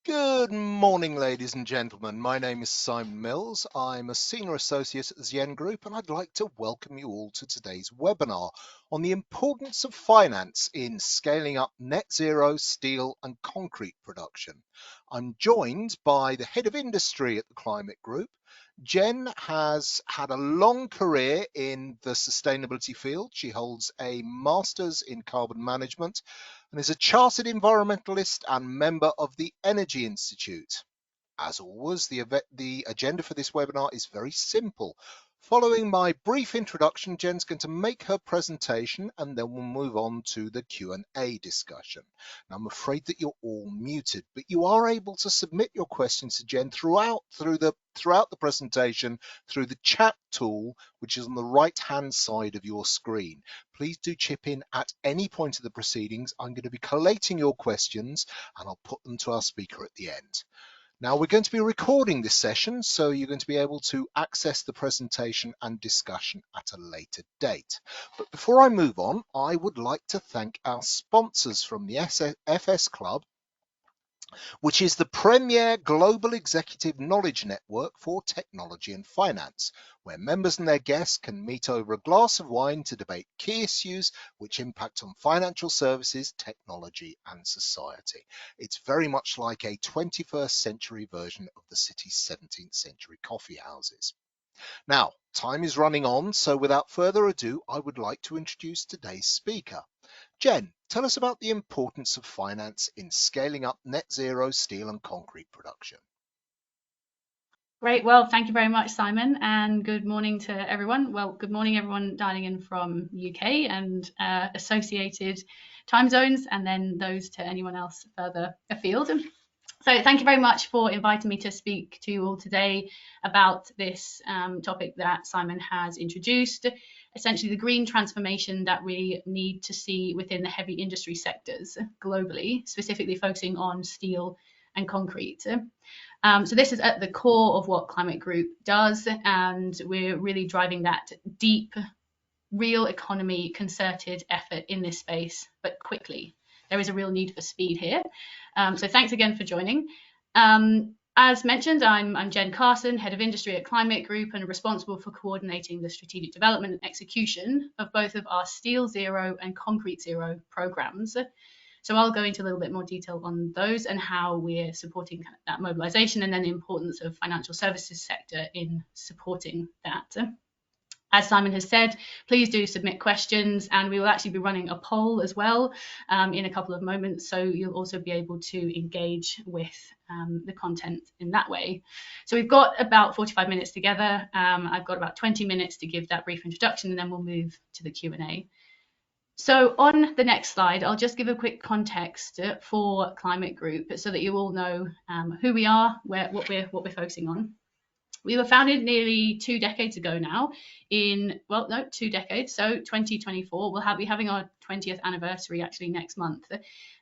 Good morning, ladies and gentlemen. My name is Simon Mills. I'm a Senior Associate at the Zien Group, and I'd like to welcome you all to today's webinar on the importance of finance in scaling up net zero steel and concrete production. I'm joined by the Head of Industry at the Climate Group. Jen has had a long career in the sustainability field. She holds a Master's in Carbon Management and is a chartered environmentalist and member of the Energy Institute. As always, the agenda for this webinar is very simple. Following my brief introduction, Jen's going to make her presentation and then we'll move on to the Q&A discussion. Now, I'm afraid that you're all muted, but you are able to submit your questions to Jen throughout the presentation through the chat tool, which is on the right-hand side of your screen. Please do chip in at any point of the proceedings. I'm going to be collating your questions and I'll put them to our speaker at the end. Now, we're going to be recording this session, so you're going to be able to access the presentation and discussion at a later date. But before I move on, I would like to thank our sponsors from the FS Club, which is the premier global executive knowledge network for technology and finance, where members and their guests can meet over a glass of wine to debate key issues which impact on financial services, technology, and society. It's very much like a 21st century version of the city's 17th century coffee houses. Now, time is running on, so without further ado, I would like to introduce today's speaker. Jen, tell us about the importance of finance in scaling up net zero steel and concrete production. Great. Well, thank you very much, Simon, and good morning to everyone. Well, good morning, everyone dialing in from UK and associated time zones, and then those to anyone else further afield. So thank you very much for inviting me to speak to you all today about this topic that Simon has introduced, essentially the green transformation that we need to see within the heavy industry sectors globally, specifically focusing on steel and concrete. So this is at the core of what Climate Group does, and we're really driving that deep, real economy concerted effort in this space, but quickly. There is a real need for speed here. So thanks again for joining. As mentioned, I'm Jen Carson, Head of Industry at Climate Group, and responsible for coordinating the strategic development and execution of both of our SteelZero and ConcreteZero programs. So I'll go into a little bit more detail on those and how we're supporting that mobilization, and then the importance of financial services sector in supporting that. As Simon has said, please do submit questions, and we will actually be running a poll as well in a couple of moments, so you'll also be able to engage with the content in that way. So we've got about 45 minutes together. I've got about 20 minutes to give that brief introduction, and then we'll move to the Q&A. So on the next slide, I'll just give a quick context for Climate Group so that you all know who we are, what we're focusing on. We were founded nearly 2 decades ago now so 2024. We'll be having our 20th anniversary actually next month.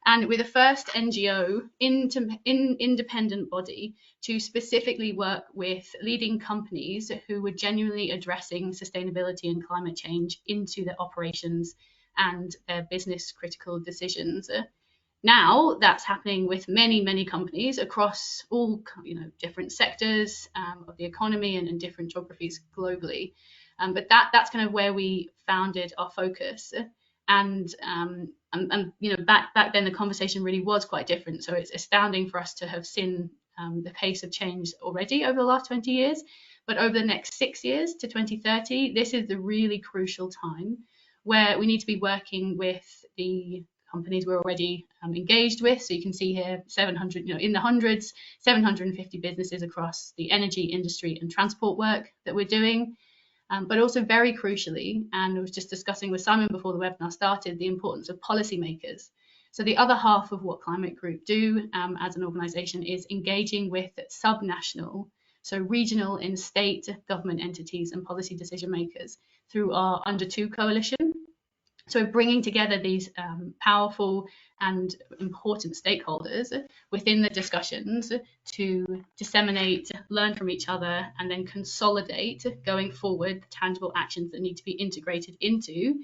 And we're the first NGO independent body to specifically work with leading companies who were genuinely addressing sustainability and climate change into their operations and their business critical decisions. Now that's happening with many companies across all different sectors of the economy and in different geographies globally. But that's kind of where we founded our focus. And back then the conversation really was quite different. So it's astounding for us to have seen the pace of change already over the last 20 years. But over the next 6 years to 2030, this is the really crucial time where we need to be working with the companies we're already engaged with. So you can see here 700, in the hundreds, 750 businesses across the energy, industry and transport work that we're doing. But also very crucially, and I was just discussing with Simon before the webinar started, the importance of policymakers. So the other half of what Climate Group do as an organisation is engaging with subnational, so regional and state government entities and policy decision makers through our Under 2 coalition. So bringing together these powerful and important stakeholders within the discussions to disseminate, learn from each other, and then consolidate going forward tangible actions that need to be integrated into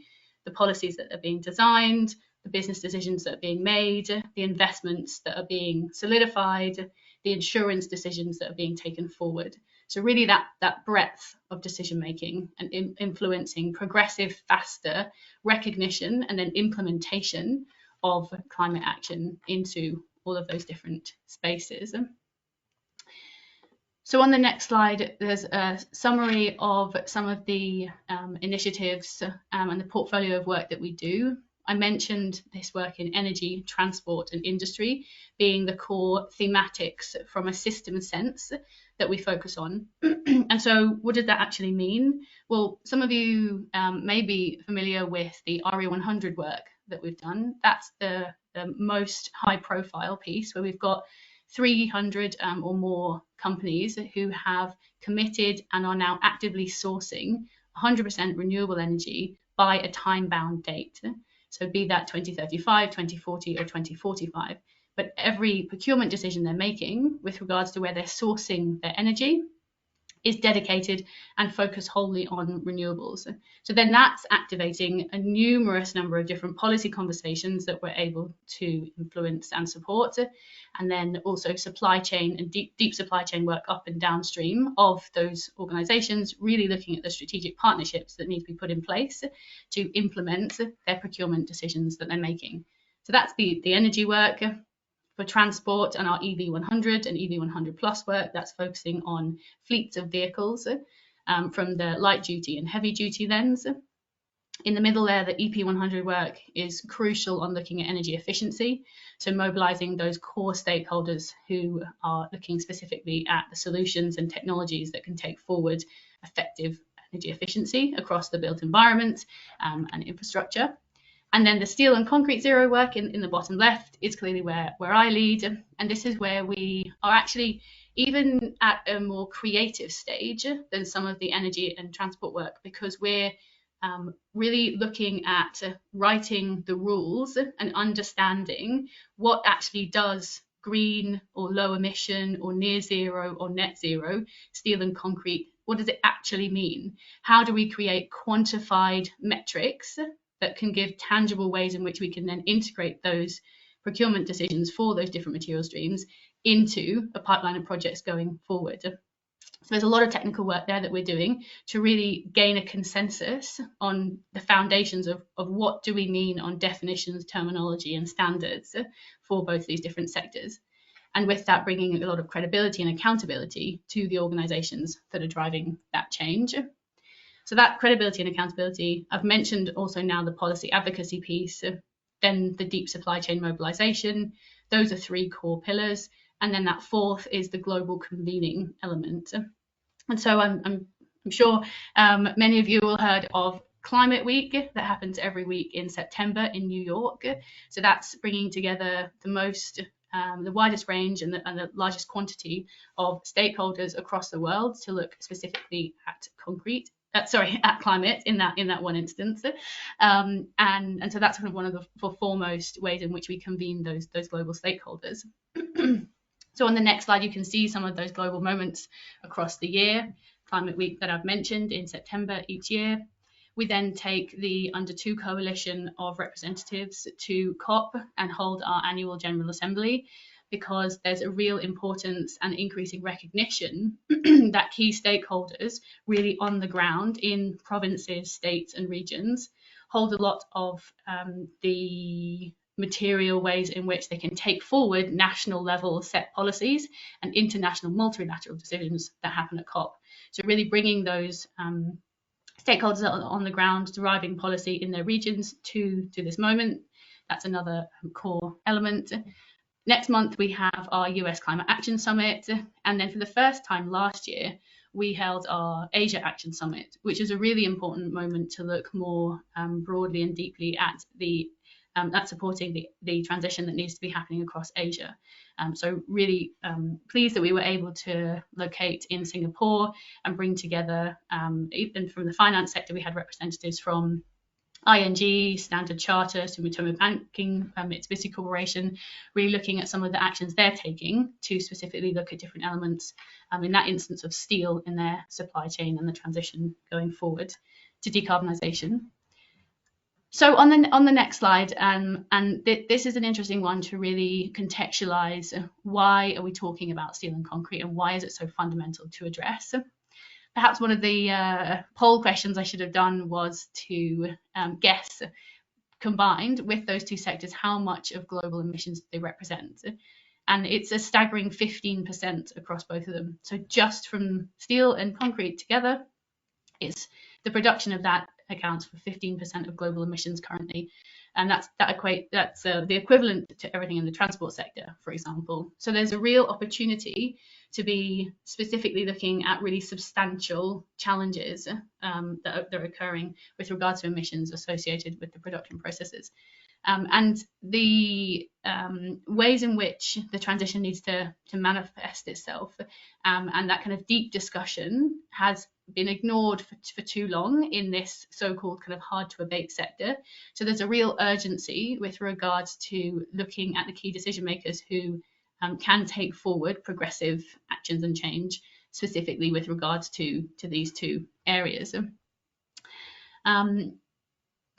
the policies that are being designed, the business decisions that are being made, the investments that are being solidified, the insurance decisions that are being taken forward. So really that breadth of decision making and influencing progressive, faster recognition and then implementation of climate action into all of those different spaces. So on the next slide, there's a summary of some of the initiatives and the portfolio of work that we do. I mentioned this work in energy, transport and industry being the core thematics from a system sense that we focus on. And so what did that actually mean? Well, some of you may be familiar with the RE100 work that we've done. That's the most high profile piece where we've got 300 or more companies who have committed and are now actively sourcing 100% renewable energy by a time-bound date. So be that 2035, 2040 or 2045. But every procurement decision they're making with regards to where they're sourcing their energy is dedicated and focused wholly on renewables. So then that's activating a numerous number of different policy conversations that we're able to influence and support. And then also supply chain and deep supply chain work up and downstream of those organizations, really looking at the strategic partnerships that need to be put in place to implement their procurement decisions that they're making. So that's the energy work. For transport and our EV100 and EV100 plus work, that's focusing on fleets of vehicles from the light duty and heavy duty lens. In the middle there, the EP100 work is crucial on looking at energy efficiency. So mobilizing those core stakeholders who are looking specifically at the solutions and technologies that can take forward effective energy efficiency across the built environment and infrastructure. And then the steel and ConcreteZero work in the bottom left is clearly where I lead. And this is where we are actually even at a more creative stage than some of the energy and transport work, because we're really looking at writing the rules and understanding what actually does green or low emission or near zero or net zero steel and concrete, what does it actually mean? How do we create quantified metrics that can give tangible ways in which we can then integrate those procurement decisions for those different material streams into a pipeline of projects going forward? So there's a lot of technical work there that we're doing to really gain a consensus on the foundations of what do we mean on definitions, terminology and standards for both these different sectors. And with that, bringing a lot of credibility and accountability to the organizations that are driving that change. So that credibility and accountability, I've mentioned also now the policy advocacy piece, then the deep supply chain mobilization. Those are three core pillars. And then that fourth is the global convening element. And so I'm sure many of you will have heard of Climate Week that happens every week in September in New York. So that's bringing together the widest range and the largest quantity of stakeholders across the world to look specifically at at climate in that one instance, and so that's kind of one of the foremost ways in which we convene those global stakeholders. So on the next slide, you can see some of those global moments across the year. Climate Week that I've mentioned in September each year. We then take the Under 2 coalition of representatives to COP and hold our annual General Assembly, because there's a real importance and increasing recognition that key stakeholders really on the ground in provinces, states and regions hold a lot of the material ways in which they can take forward national level set policies and international multilateral decisions that happen at COP. So really bringing those stakeholders on the ground driving policy in their regions to this moment. That's another core element. Next month, we have our US Climate Action Summit. And then for the first time last year, we held our Asia Action Summit, which is a really important moment to look more broadly and deeply at supporting the transition that needs to be happening across Asia. So really pleased that we were able to locate in Singapore and bring together, even from the finance sector, we had representatives from ING, Standard Chartered, Sumitomo Banking, Mitsubishi Corporation, really looking at some of the actions they're taking to specifically look at different elements, in that instance of steel in their supply chain and the transition going forward to decarbonisation. So on the next slide, this is an interesting one to really contextualize why are we talking about steel and concrete and why is it so fundamental to address. Perhaps one of the poll questions I should have done was to guess, combined with those two sectors, how much of global emissions they represent. And it's a staggering 15% across both of them. So just from steel and concrete together, it's the production of that accounts for 15% of global emissions currently, and that's the equivalent to everything in the transport sector, for example. So there's a real opportunity to be specifically looking at really substantial challenges that are occurring with regards to emissions associated with the production processes. And the ways in which the transition needs to manifest itself, and that kind of deep discussion has been ignored for too long in this so-called kind of hard to abate sector. So there's a real urgency with regards to looking at the key decision makers who can take forward progressive actions and change, specifically with regards to these two areas.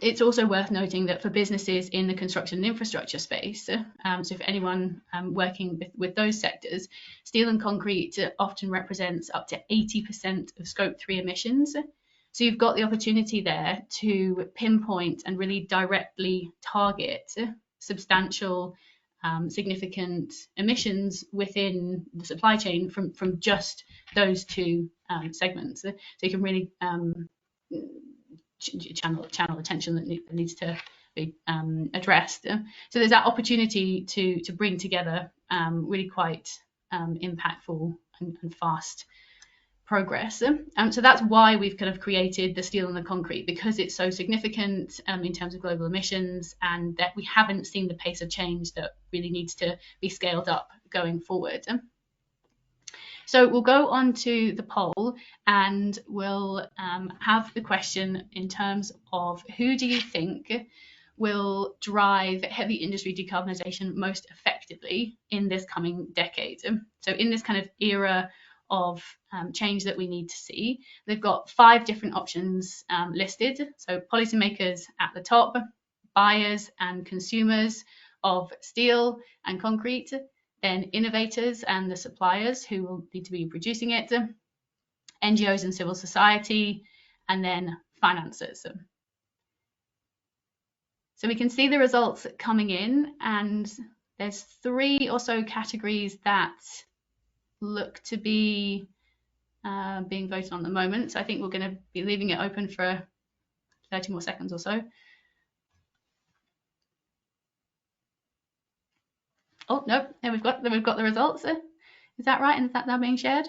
It's also worth noting that for businesses in the construction and infrastructure space, so for anyone working with those sectors, steel and concrete often represents up to 80% of Scope 3 emissions. So you've got the opportunity there to pinpoint and really directly target substantial, significant emissions within the supply chain from just those two segments. So you can really channel attention that needs to be addressed. So there's that opportunity to bring together really quite impactful and fast progress. So that's why we've kind of created the steel and the concrete, because it's so significant in terms of global emissions, and that we haven't seen the pace of change that really needs to be scaled up going forward. So we'll go on to the poll, and we'll have the question in terms of who do you think will drive heavy industry decarbonisation most effectively in this coming decade? So in this kind of era of change that we need to see, they've got 5 different options listed. So policymakers at the top, buyers and consumers of steel and concrete, then innovators and the suppliers who will need to be producing it, NGOs and civil society, and then financiers. So we can see the results coming in, and there's 3 or so categories that look to be being voted on at the moment. So I think we're going to be leaving it open for 30 more seconds or so. Oh, no, there we've got the results. Is that right? And is that now being shared?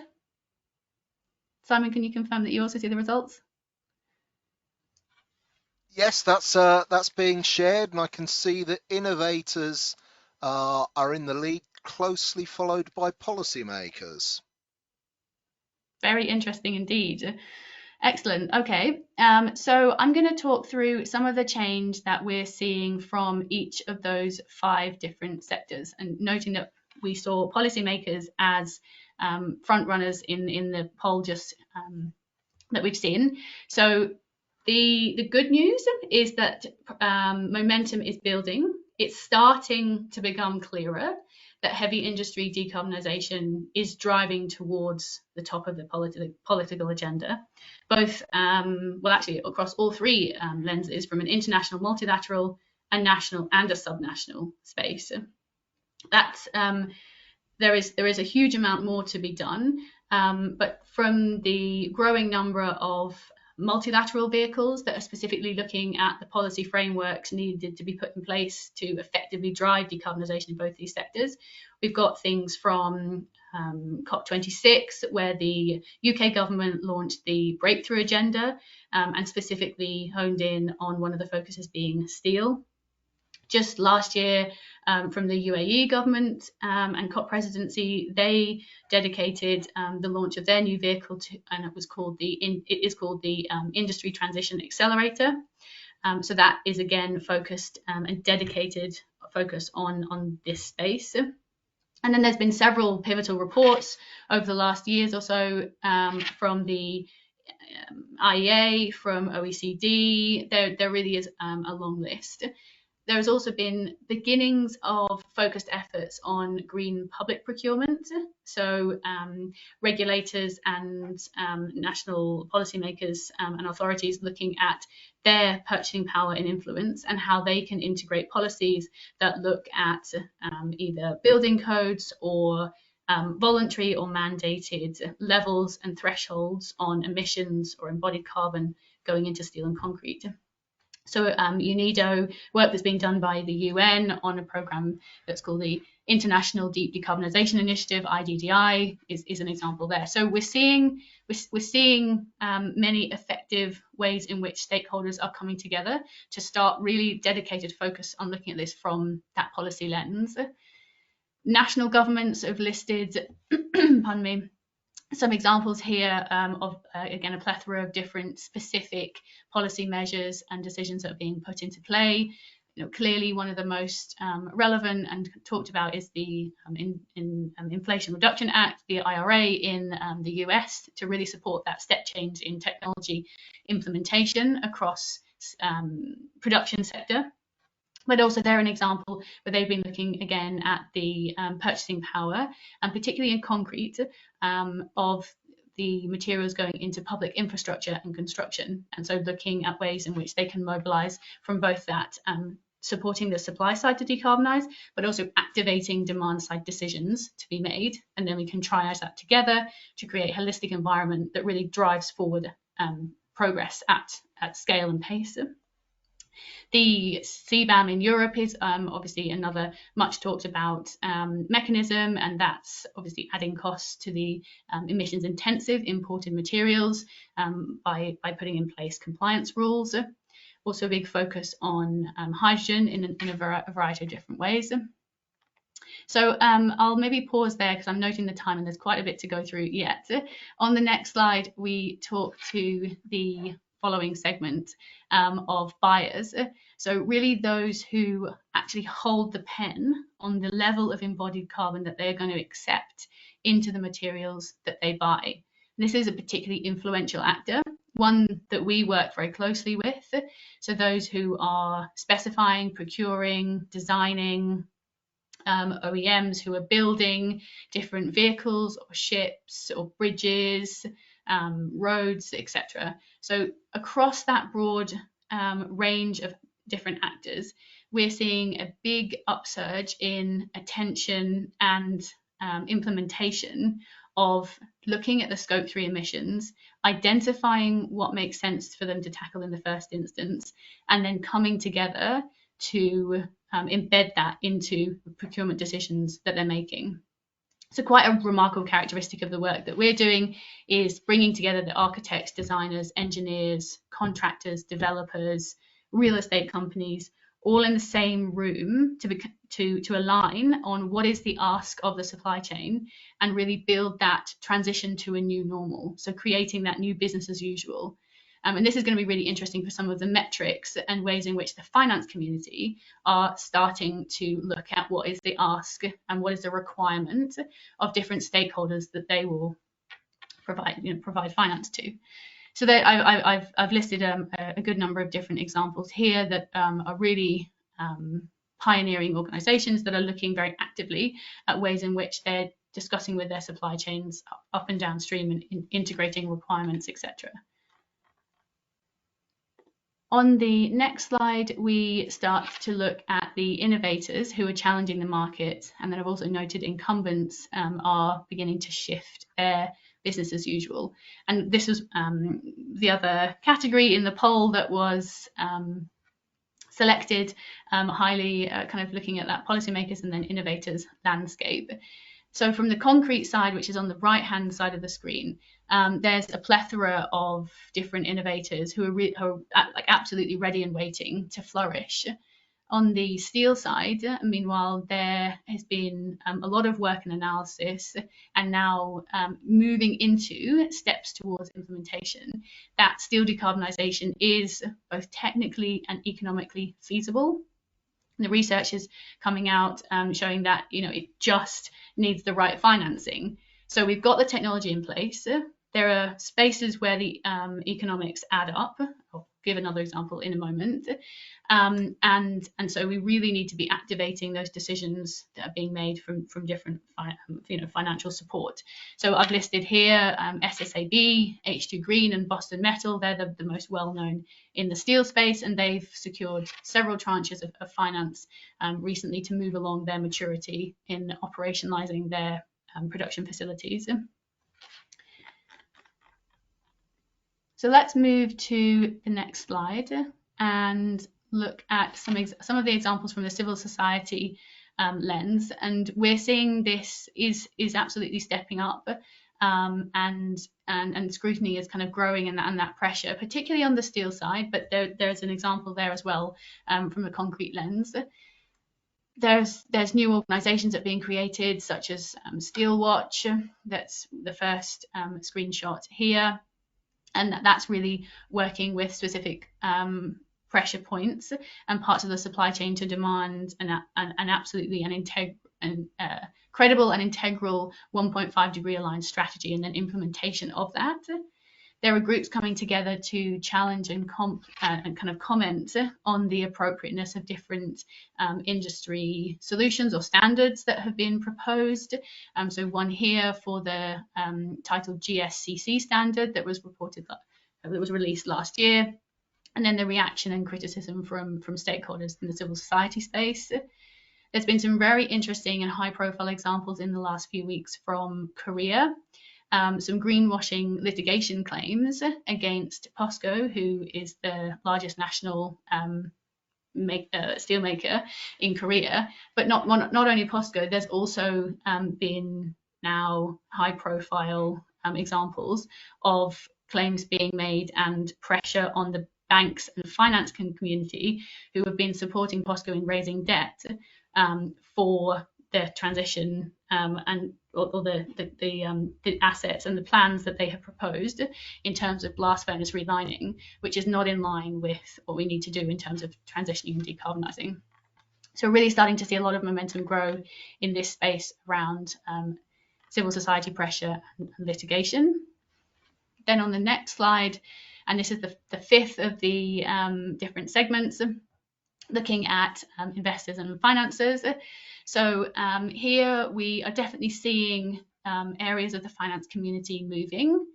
Simon, can you confirm that you also see the results? Yes, that's being shared, and I can see that innovators are in the lead, closely followed by policymakers. Very interesting indeed. Excellent. Okay, so I'm going to talk through some of the change that we're seeing from each of those 5 different sectors, and noting that we saw policymakers as front runners in the poll just that we've seen. So the good news is that momentum is building. It's starting to become clearer that heavy industry decarbonisation is driving towards the top of the political agenda, both, well, actually across all 3 lenses, from an international, multilateral, a national and a subnational space. That's, there is a huge amount more to be done, but from the growing number of multilateral vehicles that are specifically looking at the policy frameworks needed to be put in place to effectively drive decarbonisation in both these sectors. We've got things from COP26, where the UK government launched the breakthrough agenda and specifically honed in on one of the focuses being steel. Just last year, from the UAE government and COP presidency, they dedicated the launch of their new vehicle to, and it is called the Industry Transition Accelerator. So that is again focused and dedicated focus on this space. And then there's been several pivotal reports over the last years or so from the IEA, from OECD. There really is a long list. There has also been beginnings of focused efforts on green public procurement. So regulators and national policymakers and authorities looking at their purchasing power and influence and how they can integrate policies that look at either building codes or voluntary or mandated levels and thresholds on emissions or embodied carbon going into steel and concrete. So UNIDO, work that's being done by the UN on a program that's called the International Deep Decarbonisation Initiative, IDDI, is an example there. So we're seeing many effective ways in which stakeholders are coming together to start really dedicated focus on looking at this from that policy lens. National governments have listed, pardon me, some examples here of, again, a plethora of different specific policy measures and decisions that are being put into play. Clearly, one of the most relevant and talked about is the Inflation Reduction Act, the IRA in the US, to really support that step change in technology implementation across production sector. But also they're an example where they've been looking again at the purchasing power, and particularly in concrete, of the materials going into public infrastructure and construction. And so looking at ways in which they can mobilise from both that supporting the supply side to decarbonise, but also activating demand side decisions to be made. And then we can triage that together to create a holistic environment that really drives forward progress at scale and pace. The CBAM in Europe is obviously another much talked about mechanism, and that's obviously adding costs to the emissions intensive imported materials by putting in place compliance rules. Also a big focus on hydrogen in a variety of different ways. So I'll maybe pause there because I'm noting the time and there's quite a bit to go through yet. On the next slide, we talk to the following segment of buyers. So really those who actually hold the pen on the level of embodied carbon that they're going to accept into the materials that they buy. This is a particularly influential actor, one that we work very closely with. So those who are specifying, procuring, designing, OEMs who are building different vehicles or ships or bridges, roads, etc. So across that broad range of different actors, we're seeing a big upsurge in attention and implementation of looking at the scope 3 emissions, identifying what makes sense for them to tackle in the first instance, and then coming together to embed that into procurement decisions that they're making. So quite a remarkable characteristic of the work that we're doing is bringing together the architects, designers, engineers, contractors, developers, real estate companies, all in the same room to align on what is the ask of the supply chain and really build that transition to a new normal. So creating that new business as usual. And this is going to be really interesting for some of the metrics and ways in which the finance community are starting to look at what is the ask and what is the requirement of different stakeholders that they will provide finance to. So I've listed a good number of different examples here that are really pioneering organisations that are looking very actively at ways in which they're discussing with their supply chains up and downstream and integrating requirements, etc. On the next slide, we start to look at the innovators who are challenging the market, and then I've also noted incumbents are beginning to shift their business as usual. And this was the other category in the poll that was selected, highly kind of looking at that policymakers and then innovators landscape. So from the concrete side, which is on the right-hand side of the screen, there's a plethora of different innovators who are like absolutely ready and waiting to flourish. On the steel side, meanwhile, there has been a lot of work and analysis and now moving into steps towards implementation, that steel decarbonisation is both technically and economically feasible. The research is coming out showing that it just needs the right financing. So we've got the technology in place, there are spaces where the economics add up. I'll give another example in a moment. And so we really need to be activating those decisions that are being made from different financial support. So I've listed here SSAB, H2 Green, and Boston Metal. They're the most well known in the steel space, and they've secured several tranches of finance recently to move along their maturity in operationalizing their production facilities. So let's move to the next slide and look at some of the examples from the civil society lens. And we're seeing this is absolutely stepping up, and scrutiny is kind of growing, and that pressure, particularly on the steel side. But there's an example there as well from a concrete lens. There's new organisations that are being created, such as Steelwatch. That's the first screenshot here. And that's really working with specific pressure points and parts of the supply chain to demand an absolutely credible and integral 1.5 degree aligned strategy, and then implementation of that. There are groups coming together to challenge and kind of comment on the appropriateness of different industry solutions or standards that have been proposed. So one here for the titled GSCC standard that was released last year, and then the reaction and criticism from stakeholders in the civil society space. There's been some very interesting and high-profile examples in the last few weeks from Korea. Some greenwashing litigation claims against POSCO, who is the largest national steelmaker in Korea. But not only POSCO, there's also been now high-profile examples of claims being made and pressure on the banks and finance community who have been supporting POSCO in raising debt for the transition or the assets and the plans that they have proposed in terms of blast furnace relining, which is not in line with what we need to do in terms of transitioning and decarbonising. So really starting to see a lot of momentum grow in this space around civil society pressure and litigation. Then on the next slide, and this is the fifth of the different segments, looking at investors and financiers. So here we are definitely seeing areas of the finance community moving.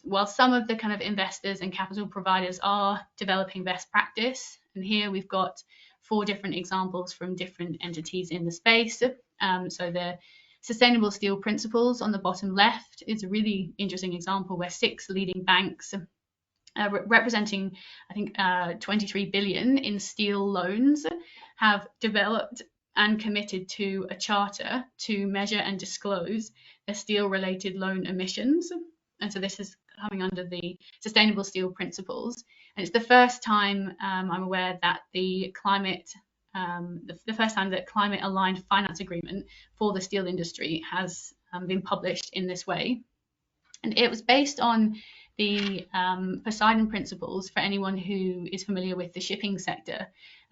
While some of the kind of investors and capital providers are developing best practice, and here we've got 4 different examples from different entities in the space. So the Sustainable Steel Principles on the bottom left is a really interesting example where 6 leading banks representing, I think, 23 billion in steel loans have developed and committed to a charter to measure and disclose their steel-related loan emissions. And so this is coming under the Sustainable Steel Principles. And it's the first time I'm aware that the first time that climate-aligned finance agreement for the steel industry has been published in this way. And it was based on the Poseidon Principles for anyone who is familiar with the shipping sector.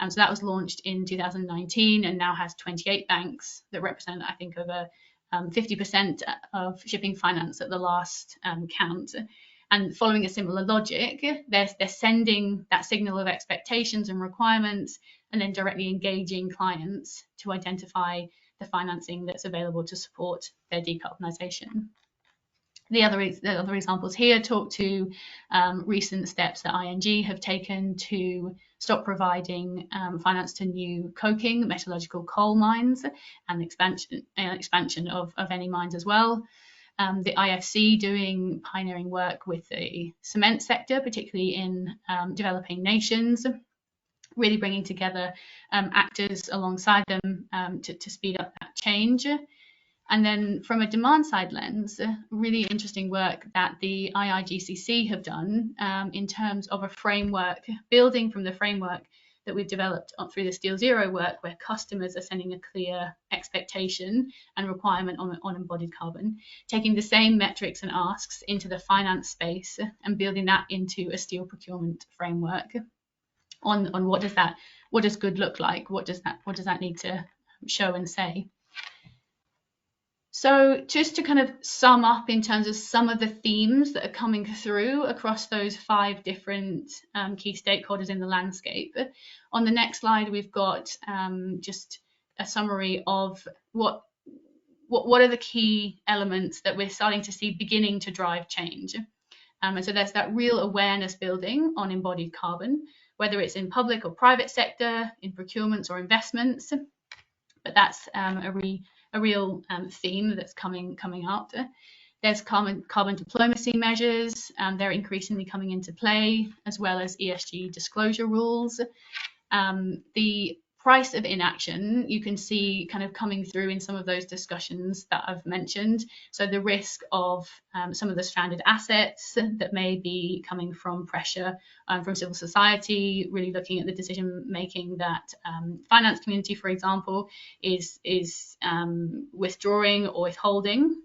So that was launched in 2019 and now has 28 banks that represent, I think, over 50% of shipping finance at the last count. And following a similar logic, they're sending that signal of expectations and requirements and then directly engaging clients to identify the financing that's available to support their decarbonisation. The other examples here talk to recent steps that ING have taken to stop providing finance to new coking metallurgical coal mines and expansion of any mines as well. The IFC doing pioneering work with the cement sector, particularly in developing nations, really bringing together actors alongside them to speed up that change. And then from a demand side lens, really interesting work that the IIGCC have done in terms of a framework, building from the framework that we've developed through the SteelZero work, where customers are sending a clear expectation and requirement on embodied carbon, taking the same metrics and asks into the finance space and building that into a steel procurement framework on what does good look like? What does that need to show and say? So just to kind of sum up in terms of some of the themes that are coming through across those 5 different key stakeholders in the landscape. On the next slide, we've got just a summary of what are the key elements that we're starting to see beginning to drive change. And so there's that real awareness building on embodied carbon, whether it's in public or private sector, in procurements or investments. But that's a real theme that's coming up. There's carbon diplomacy measures, they're increasingly coming into play, as well as ESG disclosure rules. The price of inaction, you can see kind of coming through in some of those discussions that I've mentioned. So the risk of some of the stranded assets that may be coming from pressure from civil society, really looking at the decision making that finance community, for example, is withdrawing or withholding.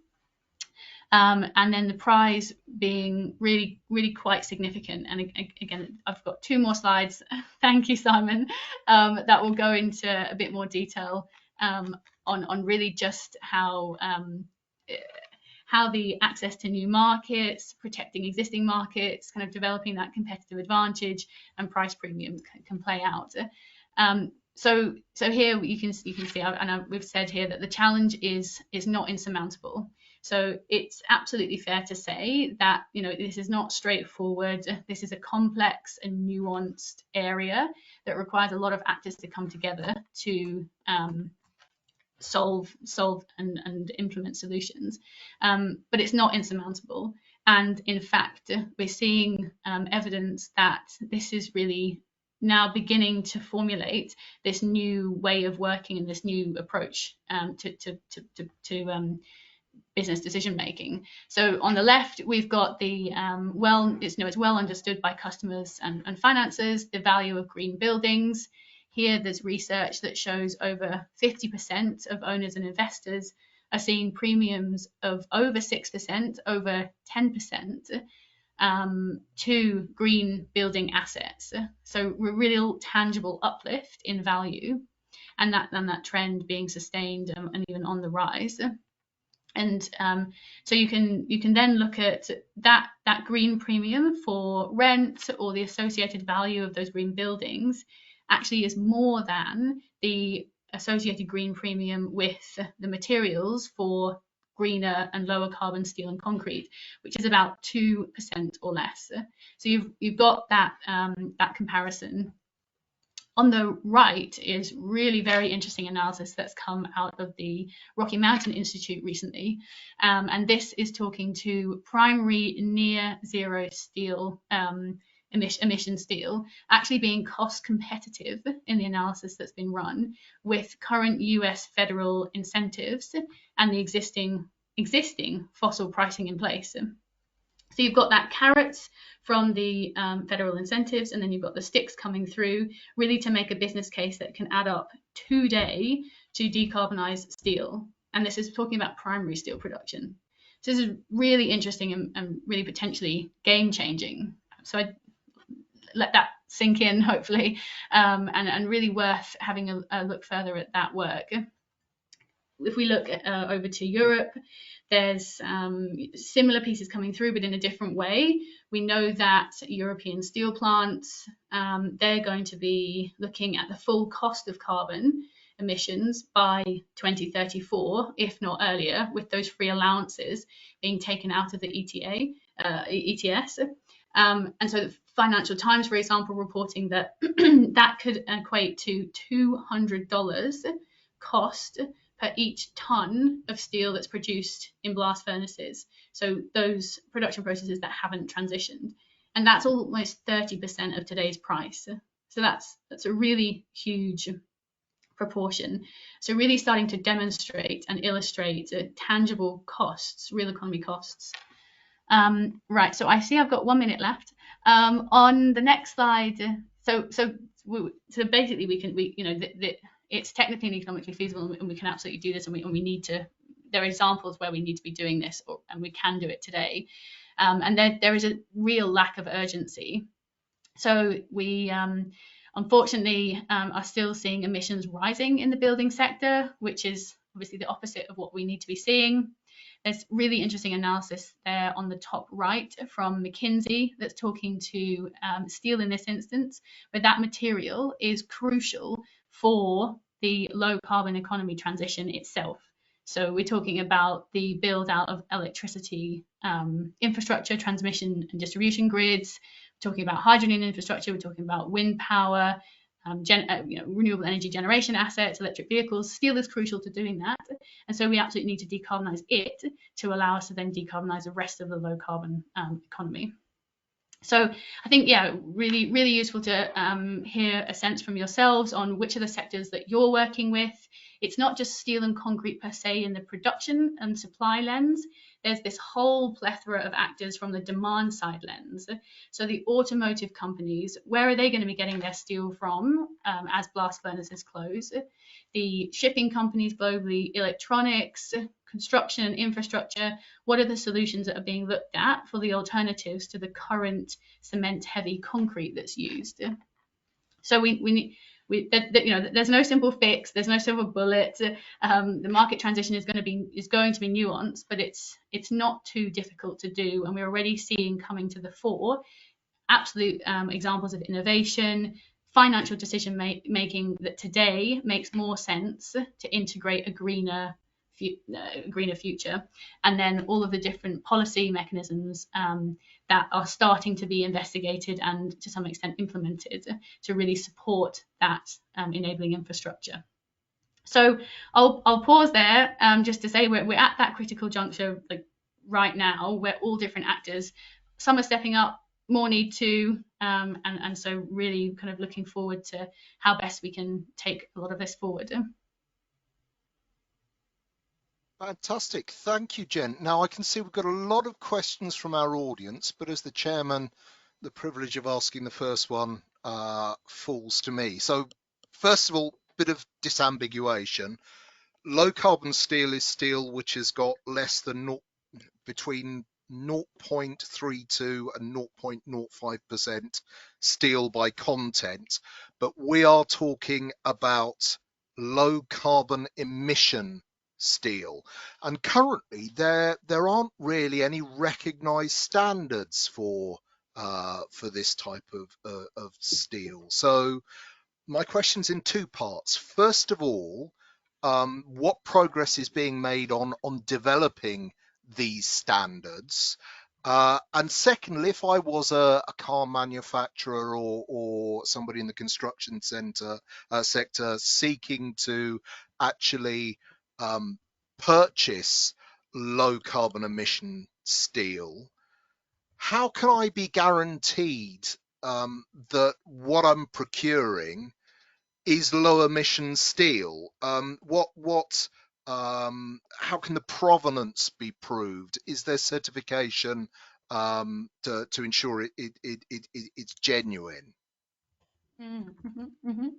And then the prize being really, really quite significant. And again, I've got 2 more slides. Thank you, Simon. That will go into a bit more detail on really just how the access to new markets, protecting existing markets, kind of developing that competitive advantage, and price premium can play out. So here you can see, and we've said here that the challenge is not insurmountable. So it's absolutely fair to say that, this is not straightforward. This is a complex and nuanced area that requires a lot of actors to come together to solve and implement solutions. But it's not insurmountable. And in fact, we're seeing evidence that this is really now beginning to formulate this new way of working and this new approach to business decision making. So on the left, we've got the it's well understood by customers and financiers the value of green buildings. Here, there's research that shows over 50% of owners and investors are seeing premiums of over 6%, over 10% to green building assets. So a real tangible uplift in value, and that trend being sustained and even on the rise. And so you can then look at that green premium for rent, or the associated value of those green buildings actually is more than the associated green premium with the materials for greener and lower carbon steel and concrete, which is about 2% or less. So you've got that comparison. On the right is really very interesting analysis that's come out of the Rocky Mountain Institute recently. And this is talking to primary near zero steel, emission steel, actually being cost competitive in the analysis that's been run with current US federal incentives and the existing fossil pricing in place. So you've got that carrots from the federal incentives, and then you've got the sticks coming through, really to make a business case that can add up today to decarbonise steel. And this is talking about primary steel production. So this is really interesting and really potentially game-changing. So I let that sink in, hopefully, and really worth having a look further at that work. If we look over to Europe, there's similar pieces coming through, but in a different way. We know that European steel plants, they're going to be looking at the full cost of carbon emissions by 2034, if not earlier, with those free allowances being taken out of the ETS. And so the Financial Times, for example, reporting that that could equate to $200 cost per each ton of steel that's produced in blast furnaces. So those production processes that haven't transitioned. And that's almost 30% of today's price. So that's a really huge proportion. So really starting to demonstrate and illustrate tangible costs, real economy costs. Right, so I see I've got 1 minute left. On the next slide, so basically it's technically and economically feasible, and we can absolutely do this, and we need to. There are examples where we need to be doing this, and we can do it today. And there is a real lack of urgency. So we unfortunately are still seeing emissions rising in the building sector, which is obviously the opposite of what we need to be seeing. There's really interesting analysis there on the top right from McKinsey that's talking to steel in this instance, where that material is crucial for the low carbon economy transition itself. So we're talking about the build out of electricity infrastructure, transmission and distribution grids. We're talking about hydrogen infrastructure. We're talking about wind power, renewable energy generation assets, electric vehicles. Steel is crucial to doing that. And so we absolutely need to decarbonise it to allow us to then decarbonise the rest of the low carbon economy. So I think, yeah, really, really useful to hear a sense from yourselves on which are the sectors that you're working with. It's not just steel and concrete per se in the production and supply lens. There's this whole plethora of actors from the demand side lens. So the automotive companies, where are they going to be getting their steel from as blast furnaces close? The shipping companies globally, electronics, construction and infrastructure, what are the solutions that are being looked at for the alternatives to the current cement heavy concrete that's used? So there's no simple fix, there's no silver bullet. The market transition is going to be nuanced, but it's not too difficult to do, and we're already seeing coming to the fore absolute examples of innovation, financial decision making that today makes more sense to integrate a greener future, and then all of the different policy mechanisms that are starting to be investigated and to some extent implemented to really support that enabling infrastructure. So I'll pause there just to say we're at that critical juncture like right now where all different actors, some are stepping up, more need to, and so really kind of looking forward to how best we can take a lot of this forward. Fantastic. Thank you, Jen. Now I can see we've got a lot of questions from our audience, but as the chairman, the privilege of asking the first one falls to me. So first of all, bit of disambiguation. Low carbon steel is steel which has got less than between 0.32 and 0.05% steel by content, but we are talking about low carbon emission steel, and currently there aren't really any recognized standards for this type of steel. So my question's in two parts. First of all, what progress is being made on developing these standards? And secondly, if I was a car manufacturer or somebody in the construction sector seeking to actually purchase low carbon emission steel, how can I be guaranteed that what I'm procuring is low emission steel? How can the provenance be proved? Is there certification to ensure it's genuine? Mm-hmm, mm-hmm.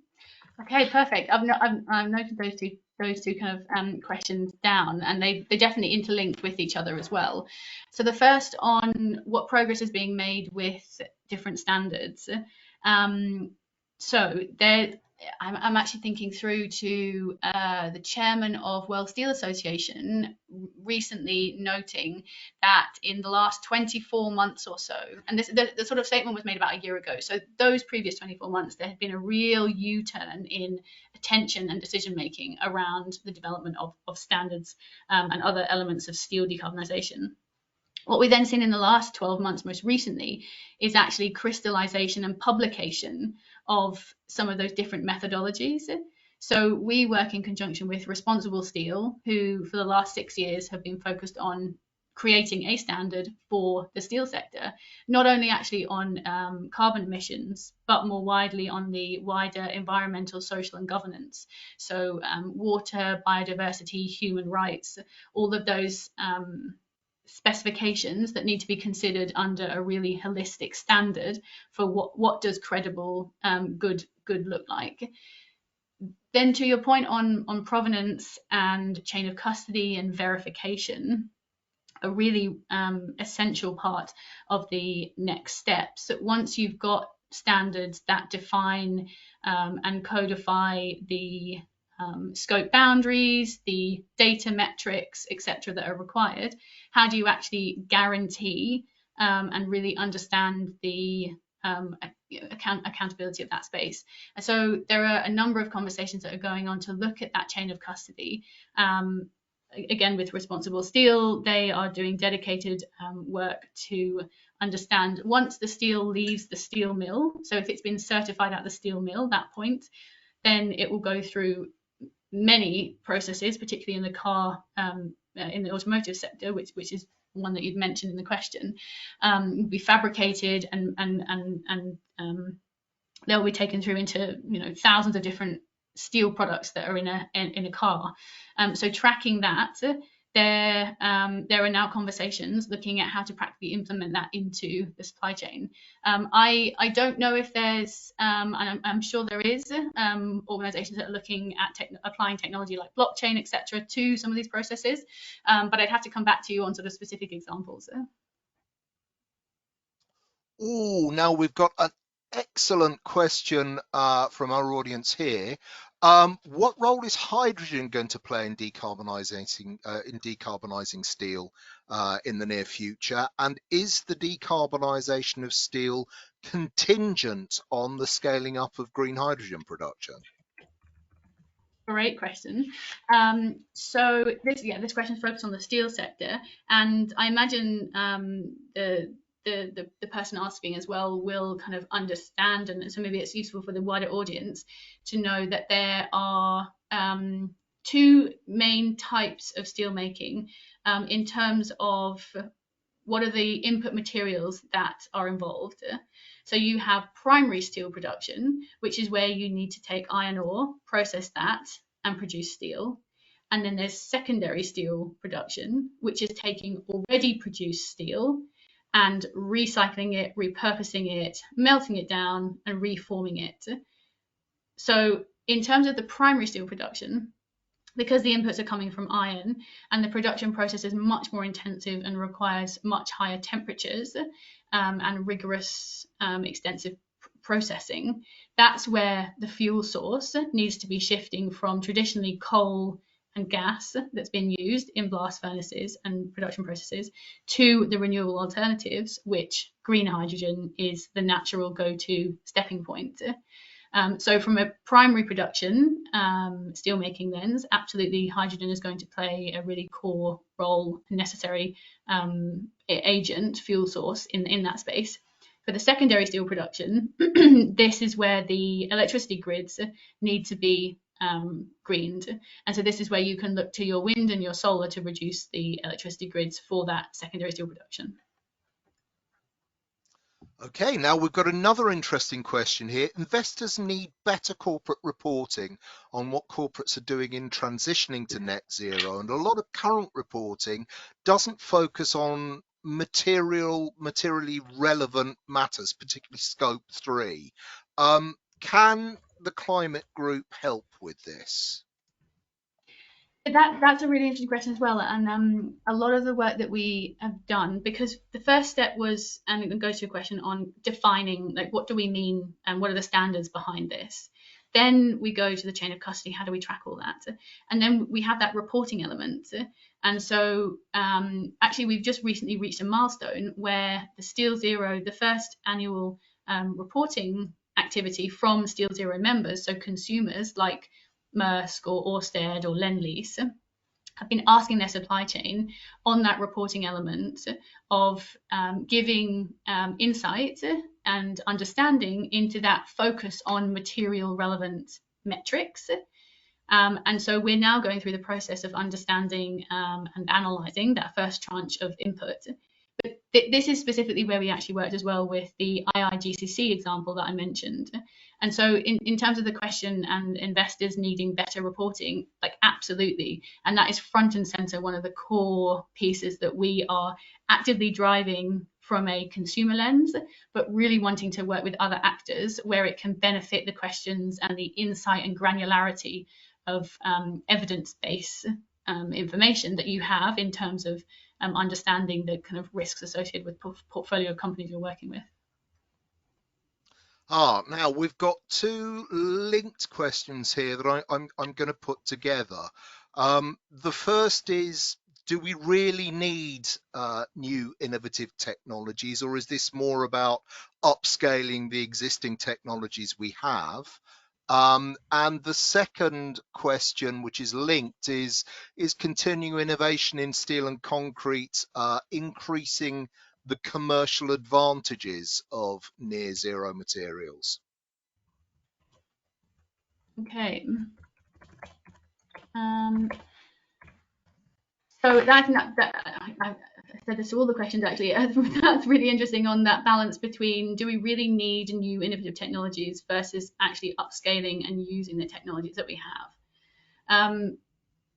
Okay, perfect. I've noted those two kind of questions down, and they definitely interlinked with each other as well. So the first on what progress is being made with different standards. So there, I'm actually thinking through to the chairman of World Steel Association recently noting that in the last 24 months or so, and the sort of statement was made about a year ago, so those previous 24 months, there had been a real U-turn in attention and decision making around the development of standards and other elements of steel decarbonisation. What we've then seen in the last 12 months, most recently, is actually crystallization and publication of some of those different methodologies. So we work in conjunction with Responsible Steel, who for the last 6 years have been focused on creating a standard for the steel sector, not only actually on carbon emissions, but more widely on the wider environmental, social and governance. So water, biodiversity, human rights, all of those specifications that need to be considered under a really holistic standard for what does credible good look like. Then to your point on provenance and chain of custody and verification, a really essential part of the next steps. Once you've got standards that define and codify the scope boundaries, the data metrics, etc., that are required, how do you actually guarantee and really understand the accountability of that space? And so there are a number of conversations that are going on to look at that chain of custody. Again, with Responsible Steel, they are doing dedicated work to understand once the steel leaves the steel mill. So if it's been certified at the steel mill, that point, then it will go through many processes, particularly in the car, in the automotive sector, which is one that you'd mentioned in the question, be fabricated and they'll be taken through into thousands of different steel products that are in a car. So tracking that, there are now conversations looking at how to practically implement that into the supply chain. I don't know if there's, and I'm sure there is, organisations that are looking at applying technology like blockchain, etc., to some of these processes. But I'd have to come back to you on sort of specific examples. Oh, now we've got an excellent question from our audience here. What role is hydrogen going to play in decarbonising steel in the near future? And is the decarbonisation of steel contingent on the scaling up of green hydrogen production? Great question. So this question is focused on the steel sector, and I imagine the person asking as well will kind of understand, and so maybe it's useful for the wider audience to know that there are two main types of steel making in terms of what are the input materials that are involved. So you have primary steel production, which is where you need to take iron ore, process that, and produce steel. And then there's secondary steel production, which is taking already produced steel and recycling it, repurposing it, melting it down, and reforming it. So in terms of the primary steel production, because the inputs are coming from iron and the production process is much more intensive and requires much higher temperatures and rigorous, extensive processing, that's where the fuel source needs to be shifting from traditionally coal and gas that's been used in blast furnaces and production processes to the renewable alternatives, which green hydrogen is the natural go-to stepping point. So from a primary production steelmaking lens, absolutely hydrogen is going to play a really core role, necessary agent, fuel source in that space. For the secondary steel production, this is where the electricity grids need to be greened. And so this is where you can look to your wind and your solar to reduce the electricity grids for that secondary steel production. Okay, now we've got another interesting question here. Investors need better corporate reporting on what corporates are doing in transitioning to net zero, and a lot of current reporting doesn't focus on materially relevant matters, particularly scope 3. Can the climate group help with this? That's a really interesting question as well, and a lot of the work that we have done, because the first step was, and it goes to a question on defining, like, what do we mean and what are the standards behind this. Then we go to the chain of custody, how do we track all that? And then we have that reporting element. And so actually we've just recently reached a milestone where the SteelZero, the first annual reporting activity from SteelZero members, so consumers like Maersk or Ørsted or Lend-Lease, have been asking their supply chain on that reporting element of giving insight and understanding into that focus on material relevant metrics. And so we're now going through the process of understanding and analysing that first tranche of input. But this is specifically where we actually worked as well with the IIGCC example that I mentioned. And so in terms of the question and investors needing better reporting, like, absolutely. And that is front and center, one of the core pieces that we are actively driving from a consumer lens, but really wanting to work with other actors where it can benefit the questions and the insight and granularity of evidence-based information that you have in terms of understanding the kind of risks associated with portfolio companies you're working with. Now we've got two linked questions here that I'm going to put together. The first is, do we really need new innovative technologies, or is this more about upscaling the existing technologies we have? And the second question, which is linked, is continuing innovation in steel and concrete increasing the commercial advantages of near zero materials? Okay. Um, so I said this to all the questions actually. That's really interesting on that balance between, do we really need new innovative technologies versus actually upscaling and using the technologies that we have.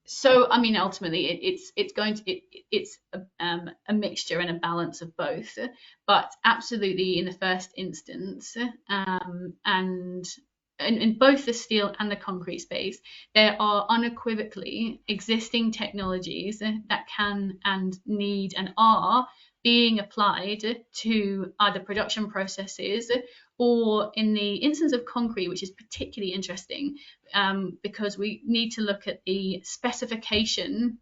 So I mean, ultimately, it's going to it's a mixture and a balance of both, but absolutely in the first instance, and in both the steel and the concrete space, there are unequivocally existing technologies that can and need and are being applied to other production processes, or in the instance of concrete, which is particularly interesting, because we need to look at the specification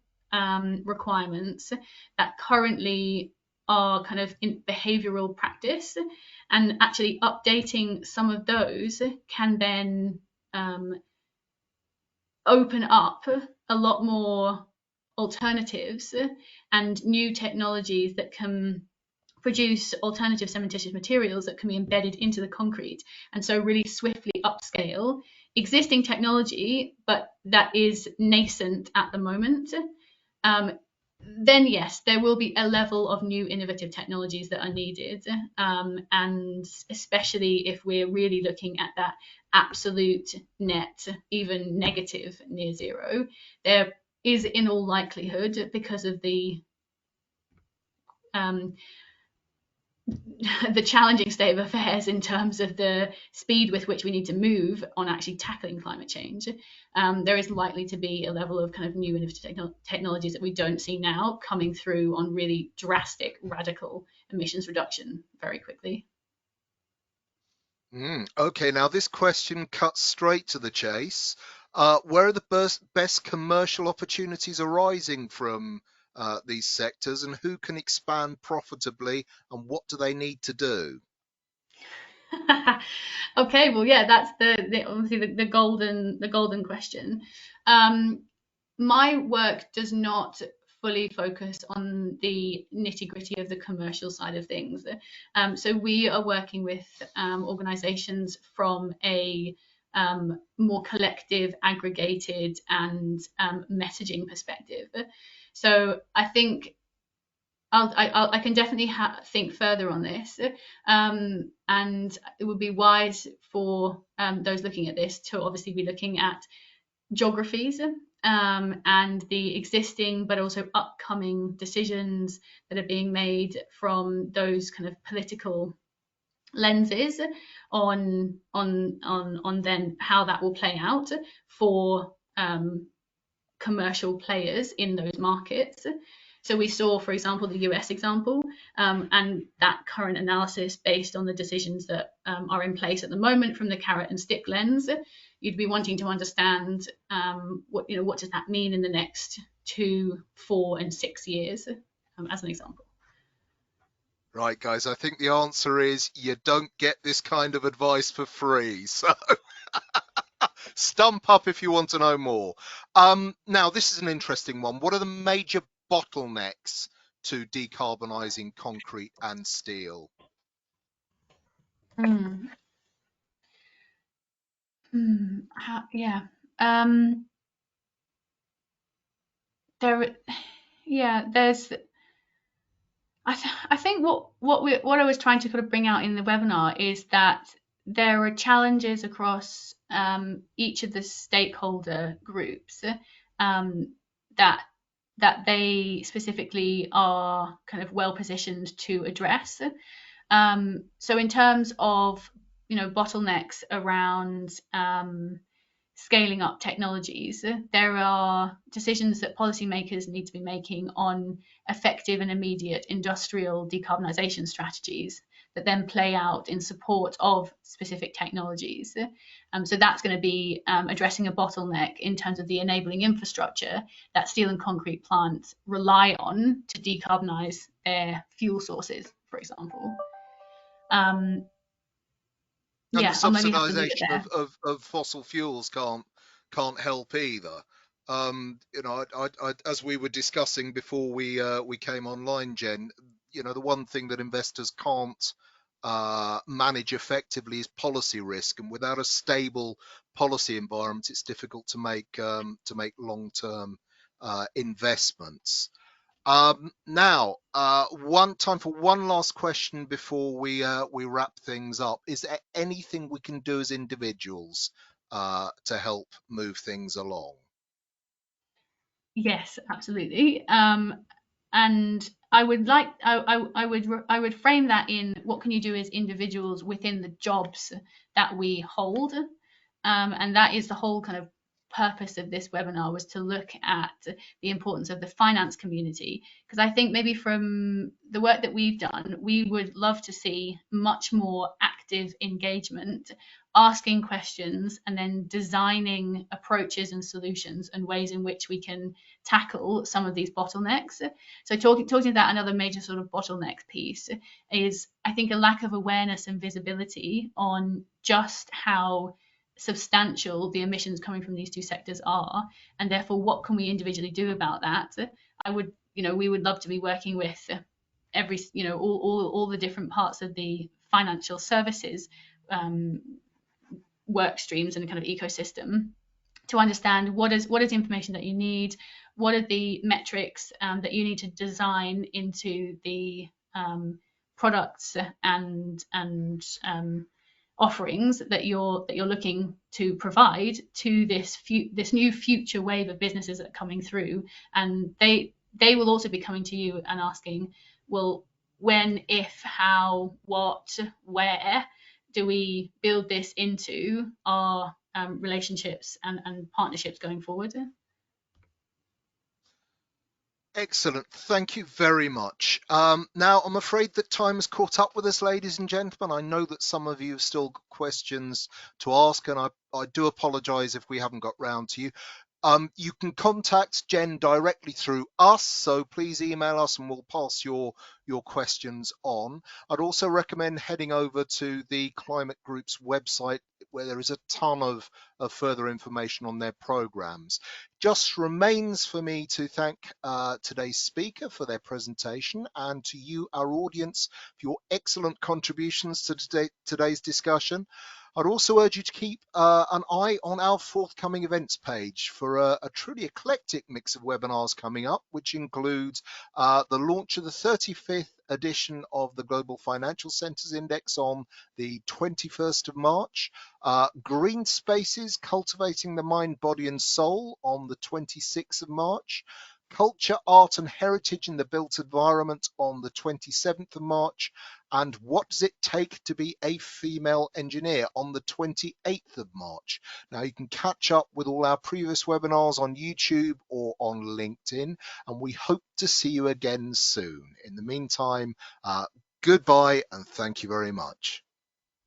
requirements that currently are kind of in behavioral practice, and actually updating some of those can then open up a lot more alternatives and new technologies that can produce alternative cementitious materials that can be embedded into the concrete, and so really swiftly upscale existing technology, but that is nascent at the moment. Then yes, there will be a level of new innovative technologies that are needed, and especially if we're really looking at that absolute net, even negative near zero, there is in all likelihood, because of the um, the challenging state of affairs in terms of the speed with which we need to move on actually tackling climate change, there is likely to be a level of kind of new innovative technologies that we don't see now coming through on really drastic, radical emissions reduction very quickly. Okay, now this question cuts straight to the chase. Where are the best commercial opportunities arising from these sectors, and who can expand profitably, and what do they need to do? Okay, well, yeah, that's obviously the golden question. Um, my work does not fully focus on the nitty gritty of the commercial side of things. So we are working with organizations from a more collective, aggregated, and messaging perspective. So I think I can definitely think further on this, and it would be wise for those looking at this to obviously be looking at geographies, and the existing but also upcoming decisions that are being made from those kind of political lenses on then how that will play out for commercial players in those markets. So we saw, for example, the US example, and that current analysis based on the decisions that are in place at the moment from the carrot and stick lens. You'd be wanting to understand what does that mean in the next 2, 4, and 6 years, as an example. Right, guys, I think the answer is you don't get this kind of advice for free. So stump up if you want to know more. Now, this is an interesting one. What are the major bottlenecks to decarbonising concrete and steel? Hmm. Yeah. Um, there. Yeah. I think what I was trying to kind of bring out in the webinar is that there are challenges across each of the stakeholder groups, um, that they specifically are kind of well positioned to address. So in terms of bottlenecks around scaling up technologies, there are decisions that policymakers need to be making on effective and immediate industrial decarbonisation strategies that then play out in support of specific technologies. So that's going to be addressing a bottleneck in terms of the enabling infrastructure that steel and concrete plants rely on to decarbonise their fuel sources, for example. And the Yeah, I'll maybe have to leave it subsidisation there. of fossil fuels can't help either. As we were discussing before we came online, Jen, the one thing that investors can't manage effectively is policy risk, and without a stable policy environment, it's difficult to make long-term investments. Now, one time for one last question before we wrap things up. Is there anything we can do as individuals to help move things along? Yes, absolutely. And I would like I would frame that in what can you do as individuals within the jobs that we hold, and that is the whole kind of purpose of this webinar, was to look at the importance of the finance community, because I think maybe from the work that we've done, we would love to see much more active engagement, asking questions and then designing approaches and solutions and ways in which we can tackle some of these bottlenecks. So talking about another major sort of bottleneck piece is, I think, a lack of awareness and visibility on just how substantial the emissions coming from these two sectors are, and therefore what can we individually do about that. We would love to be working with every, all the different parts of the financial services work streams and kind of ecosystem to understand what is information that you need, what are the metrics that you need to design into the products and offerings that you're looking to provide to this new future wave of businesses that are coming through, and they will also be coming to you and asking, well, when, if, how, what, where do we build this into our relationships and partnerships going forward? Excellent. Thank you very much. Now, I'm afraid that time has caught up with us, ladies and gentlemen. I know that some of you have still got questions to ask, and I do apologise if we haven't got round to you. You can contact Jen directly through us, so please email us and we'll pass your questions on. I'd also recommend heading over to the Climate Group's website, where there is a ton of further information on their programs. Just remains for me to thank today's speaker for their presentation, and to you, our audience, for your excellent contributions to today's discussion. I'd also urge you to keep an eye on our forthcoming events page for a truly eclectic mix of webinars coming up, which includes the launch of the 35th edition of the Global Financial Centres Index on the 21st of March, Green Spaces, Cultivating the Mind, Body and Soul on the 26th of March, Culture, Art and Heritage in the Built Environment on the 27th of March, and What Does It Take to Be a Female Engineer on the 28th of March. Now, you can catch up with all our previous webinars on YouTube or on LinkedIn, and we hope to see you again soon. In the meantime, goodbye and thank you very much.